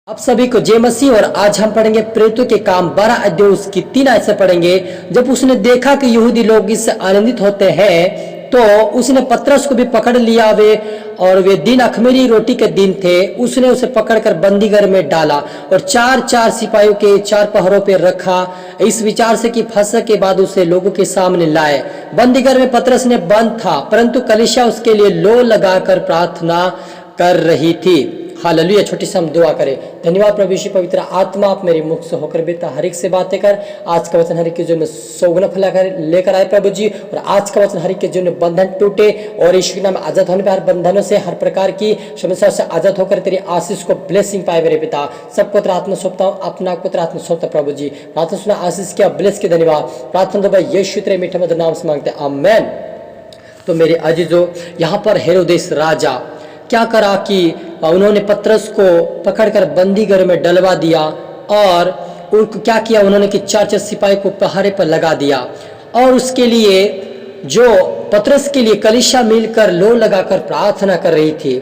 आप सभी को जय मसीह। और आज हम पढ़ेंगे प्रेरितों के काम 12 अध्याय उसकी 3 आयत से पढ़ेंगे। जब उसने देखा कि यहूदी लोग इससे आनंदित होते हैं तो उसने पतरस को भी पकड़ लिया। वे दिन अखमीरी रोटी के दिन थे। उसने उसे पकड़कर बंदीगृह में डाला और चार चार सिपाहियों के 4 पहरों पर रखा, इस विचार से कि फसह के बाद उसे लोगों के सामने लाए। बंदीगृह में पतरस ने बंद था, परंतु कलीसिया उसके लिए लो लगाकर प्रार्थना कर रही थी। हालेलुया। छोटी सी हम दुआ करें। धन्यवाद प्रभु यीशु पवित्र आत्मा, आप मेरे मुख से होकर बेटा हर एक से बातें कर। आज का वचन हर एक के जीवन में सौगुना फैला कर लेकर आए प्रभु जी। और आज का वचन हर एक के जीवन में बंधन टूटे और यीशु के नाम आजाद होने पर हर बंधनों से, हर प्रकार की समस्या से आजाद होकर तेरी आशीष को ब्लेसिंग पाए मेरे पिता। सबको तेरा आत्मा सौंपता हूँ, अपना को तेरा आत्मा सौंपता प्रभु जी। प्रार्थना सुना, आशीष किया, ब्लेस के धन्यवाद। प्रार्थना तो यीशु तेरे मीठे मधुर नाम से मांगते हैं, आमेन। तो मेरे अजीजों, यहाँ पर हेरोदेस राजा क्या करा कि उन्होंने पतरस को पकड़कर बंदीगृह में डलवा दिया और उनको क्या किया, उन्होंने कि 4 सिपाही को पहरे पर लगा दिया। और उसके लिए जो पतरस के लिए कलीसिया मिलकर लो लगाकर प्रार्थना कर रही थी।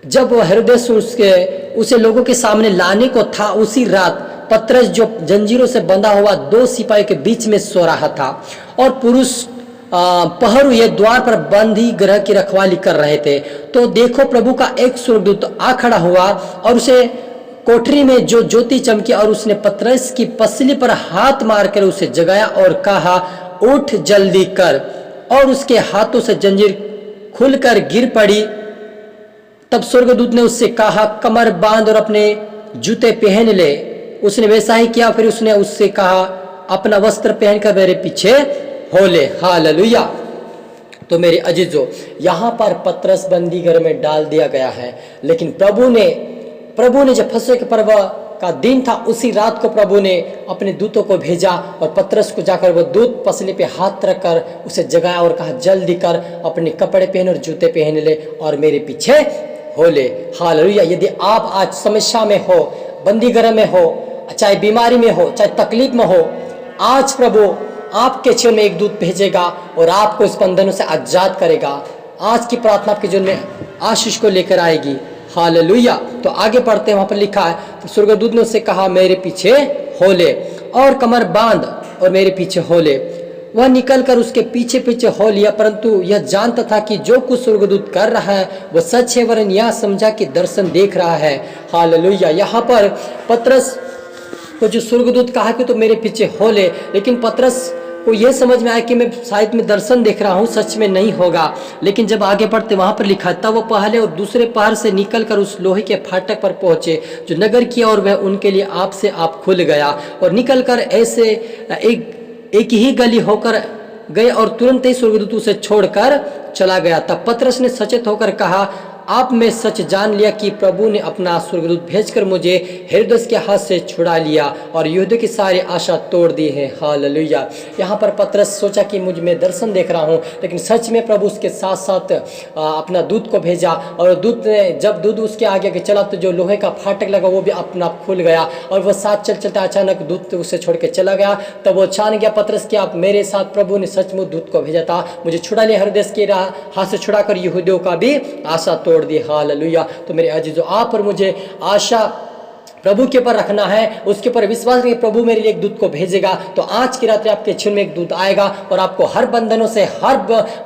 जब हेरोदेस उसे लोगों के सामने लाने को था, उसी रात पतरस जो जंजीरों से बंधा हुआ 2 सिपाही के बीच में सो रहा था और पुरुष पहरु ये द्वार पर बंदी गृह की रखवाली कर रहे थे। तो देखो, प्रभु का एक स्वर्गदूत आ खड़ा हुआ और उसे कोठरी में जो ज्योति चमकी और उसने पतरस की पसली पर हाथ मारकर उसे जगाया और कहा, उठ जल्दी कर। और उसके हाथों से जंजीर खुलकर गिर पड़ी। तब स्वर्गदूत ने उससे कहा, कमर बांध और अपने जूते पहन ले। उसने वैसा ही किया। फिर उसने उससे कहा, अपना वस्त्र पहनकर मेरे पीछे हो ले। हालेलुया। तो मेरे अजीजों, यहाँ पर पतरस बंदीगृह में डाल दिया गया है, लेकिन प्रभु ने जब फसह के पर्व का दिन था, उसी रात को प्रभु ने अपने दूतों को भेजा और पतरस को जाकर वो दूत पसली पे हाथ रखकर उसे जगाया और कहा, जल्दी कर, अपने कपड़े पहन और जूते पहन ले और मेरे पीछे हो ले। हालेलुया। यदि आप आज समस्या में हो, बंदीगृह में हो, चाहे बीमारी में हो, चाहे तकलीफ में हो, आज प्रभु आपके जीवन में एक दूत भेजेगा और आपको इस बंधनों से आजाद करेगा। आज की प्रार्थना आपके जीवन में आशीष को लेकर आएगी। हालेलुया। तो आगे पढ़ते हैं, वहां पर लिखा है, तो स्वर्गदूत ने उससे कहा, मेरे पीछे हो ले और कमर बांध और मेरे पीछे हो ले। वह निकलकर उसके पीछे पीछे हो लिया, परंतु यह जानता था कि जो कुछ स्वर्गदूत कर रहा है वह सच है, वरन यह समझा कि दर्शन देख रहा है। हालेलुया। यहाँ पर पतरस को जो स्वर्गदूत कहा कि तो मेरे पीछे हो ले, लेकिन पतरस को यह समझ में आया कि मैं शायद में दर्शन देख रहा हूँ, सच में नहीं होगा। लेकिन जब आगे पढ़ते वहां पर लिखा, तब वो पहले और दूसरे पहर से निकलकर उस लोहे के फाटक पर पहुंचे जो नगर की, और वह उनके लिए आप से आप खुल गया और निकलकर ऐसे एक ही गली होकर गए और तुरंत ही स्वर्गदूत उसे छोड़कर चला गया। तब पतरस ने सचेत होकर कहा, आप में सच जान लिया कि प्रभु ने अपना स्वर्गदूत भेजकर मुझे हेरोदेस के हाथ से छुड़ा लिया और यहूदियों की सारी आशा तोड़ दी है। हालेलुया। यहाँ पर पतरस सोचा कि मुझ में दर्शन देख रहा हूँ, लेकिन सच में प्रभु उसके साथ साथ अपना दूत को भेजा और दूत ने जब दूत उसके आगे के चला तो जो लोहे का फाटक लगा वो भी अपना खुल गया और वह साथ चलते अचानक दूत उसे छोड़ के चला गया। तब वो जान गया पतरस कि आप मेरे साथ, प्रभु ने सचमुच दूत को भेजा था, मुझे छुड़ा लिया, हेरोदेस के हाथ से छुड़ाकर यहूदियों का भी आशा तोड़ दी। हालेलुया। तो मेरे अजीजों, आप और मुझे आशा प्रभु के ऊपर रखना है, उसके ऊपर विश्वास रखिए, प्रभु मेरे लिए एक दूत को भेजेगा। तो आज की रात्रि आपके जीवन में एक दूत आएगा और आपको हर बंधनों से, हर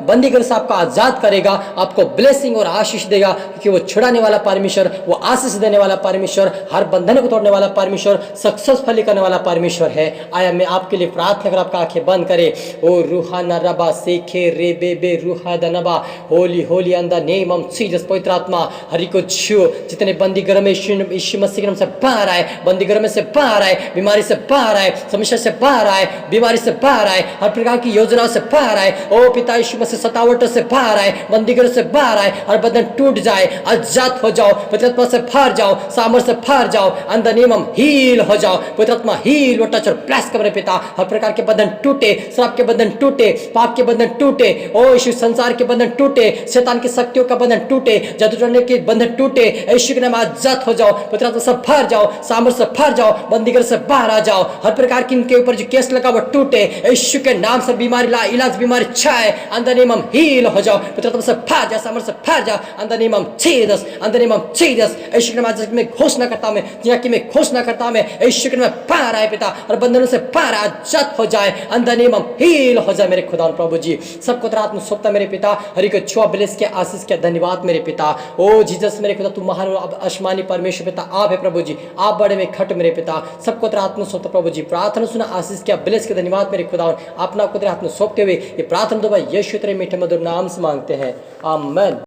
बंदीगृह से आपको आजाद करेगा, आपको ब्लेसिंग और आशीष देगा, क्योंकि वो छुड़ाने वाला परमेश्वर, वो आशीष देने वाला परमेश्वर, हर बंधन को तोड़ने वाला परमेश्वर, सक्सेसफुली करने वाला परमेश्वर है। आया मैं आपके लिए प्रार्थना कर, आपका आंखें बंद करे। ओ रूहाना रबा सेखे रे बे रूहा दनबा, holy holy in the name of Jesus. पवित्र आत्मा हरि को छू, जितने बंदीगृह में यीशु मसीह के नाम से बाहर आए, बंदीगृह में से बाहर आए, बीमारी से बाहर आए, समस्या से बाहर आए, बीमारी से बाहर आए, हर प्रकार की योजनाओं से बाहर आए। ओ पिता यीशु मसीह, सतावट से बाहर आए, बंदीगृह से बाहर आए, हर बंधन टूट जाए, आजाद हो जाओ, पवित्र आत्मा से बाहर जाओ, सामर्थ से बाहर जाओ, in the name of heal हो जाओ। पवित्र आत्मा हील और टच और ब्लेस कर पिता। हर प्रकार के बंधन टूटे, श्राप के बंधन टूटे, पाप के बंधन टूटे, ओ यीशु संसार के बंधन टूटे, शैतान की शक्तियों का बंधन टूटे, जादू टोने के बंधन टूटे, यीशु के नाम आजाद हो जाओ। पवित्र आत्मा से बाहर जाओ, सामर्थ से फर जाओ, बंदीगृह से बाहर आ जाओ। हर प्रकार की इनके ऊपर जो केस लगा वो टूटे, यीशु के नाम से बीमारी ला इलाज बीमारी छाए, अंदर नेम हम हील हो जाओ, पवित्र से फर जाओ, सामर्थ से फर जाओ, अंदर नेम हम जीसस, अंदर नेम हम जीसस। यीशु के नाम में घोषणा करता हूं, मैं घोषणा करता हूं, यीशु के नाम में पार आए पिता, और बंधनों से पार आजाद हो जाए, अंदर नेम हम हील हो जाए मेरे खुदा प्रभु जी। सबको रात में सोता मेरे पिता, हरि को छुआ ब्लेस के आशीष के धन्यवाद मेरे पिता। ओ जीसस मेरे खुदा तू महान आसमानी परमेश्वर पिता आप है प्रभु जी, आप बड़े में खट मेरे पिता। सबको रात में सोता प्रभु जी, प्रार्थना सुना आशीष के ब्लेस के धन्यवाद मेरे खुदा, अपना खुद हाथ में सौंपते हुए ये प्रार्थना दो भाई यीशु तेरे मीठे मधुर नाम से मांगते हैं, आमीन।